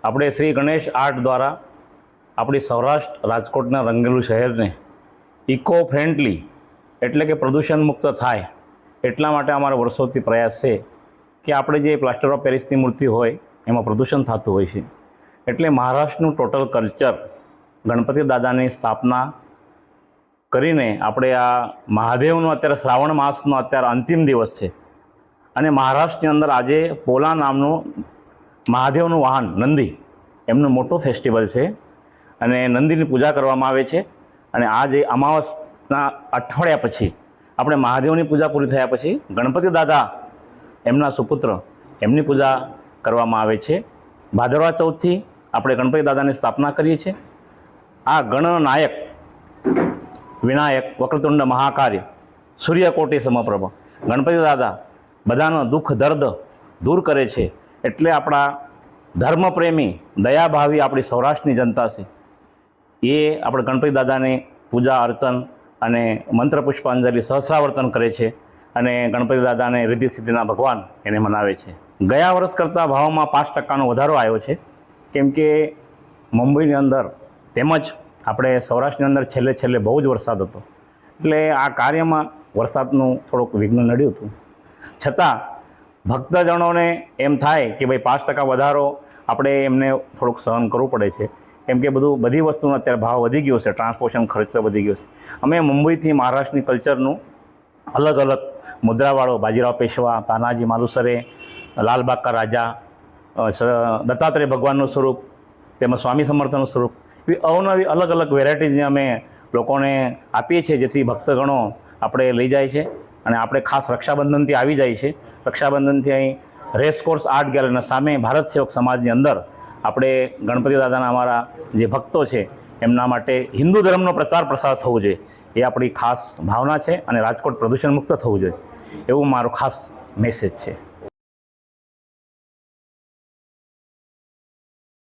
આપણે શ્રી ગણેશ આર્ટ દ્વારા આપણી સૌરાષ્ટ્ર રાજકોટના રંગેલું શહેરને ઇકો ફ્રેન્ડલી એટલે કે પ્રદૂષણ મુક્ત થાય એટલા માટે અમારો વર્ષોથી પ્રયાસ છે કે આપણે જે પ્લાસ્ટર ઓફ પેરિસની મૂર્તિ હોય એમાં પ્રદૂષણ થતું હોય છે, એટલે મહારાષ્ટ્રનું ટોટલ કલ્ચર ગણપતિ દાદાની સ્થાપના કરીને આપણે આ મહાદેવનો અત્યારે શ્રાવણ માસનો અત્યારે અંતિમ દિવસ છે અને મહારાષ્ટ્રની અંદર આજે પોલા નામનું મહાદેવનું વાહન નંદી એમનું મોટું ફેસ્ટિવલ છે અને નંદીની પૂજા કરવામાં આવે છે. અને આ જે અમાવસના અઠવાડિયા પછી આપણે મહાદેવની પૂજા પૂરી થયા પછી ગણપતિ દાદા એમના સુપુત્ર એમની પૂજા કરવામાં આવે છે. ભાદરવા ચૌથથી આપણે ગણપતિ દાદાની સ્થાપના કરીએ છીએ. આ ગણનાયક વિનાયક વક્રતુંડ મહાકાર્ય સૂર્યકોટી સમપ્રભ ગણપતિ દાદા બધાનો દુઃખ દર્દ દૂર કરે છે. એટલે આપણા ધર્મપ્રેમી દયાભાવી આપણી સૌરાષ્ટ્રની જનતા છે એ આપણે ગણપતિ દાદાની પૂજા અર્ચન અને મંત્ર પુષ્પાંજલિ સહસ્રાવર્તન કરે છે અને ગણપતિ દાદાને રિદ્ધિ સિદ્ધિના ભગવાન એને મનાવે છે. ગયા વર્ષ કરતાં ભાવમાં 5% વધારો આવ્યો છે, કેમ કે મુંબઈની અંદર તેમજ આપણે સૌરાષ્ટ્રની અંદર છેલ્લે બહુ જ વરસાદ હતો, એટલે આ કાર્યમાં વરસાદનું થોડુંક વિઘ્ન નડ્યું હતું. છતાં ભક્તજનોને એમ થાય કે ભાઈ 5% વધારો આપણે એમને થોડુંક સહન કરવું પડે છે, કેમ કે બધી વસ્તુનો અત્યારે ભાવ વધી ગયો છે, ટ્રાન્સપોર્ટેશન ખર્ચ વધી ગયો છે. અમે મુંબઈથી મહારાષ્ટ્રની કલ્ચરનું અલગ અલગ મુદ્રાવાળો બાજીરાવ પેશવા, તાનાજી માલુસરે, લાલબાગ કા રાજા, દત્તાત્રેય ભગવાનનું સ્વરૂપ તેમજ સ્વામી સમર્થનું સ્વરૂપ એવી અવનવી અલગ અલગ વેરાયટીઝને અમે લોકોને આપીએ છીએ, જેથી ભક્તગણો આપણે લઈ જાય છે. અને આપણે ખાસ રક્ષાબંધનથી આવી જાય છે. રક્ષાબંધનથી અહીં રેસકોર્સ આર્ટ ગેલેરીના સામે ભારત સેવક સમાજની અંદર આપણે ગણપતિ દાદાના અમારા જે ભક્તો છે એમના માટે હિન્દુ ધર્મનો પ્રચાર પ્રસાર થવો જોઈએ એ આપણી ખાસ ભાવના છે અને રાજકોટ પ્રદૂષણ મુક્ત થવું જોઈએ એવું મારો ખાસ મેસેજ છે.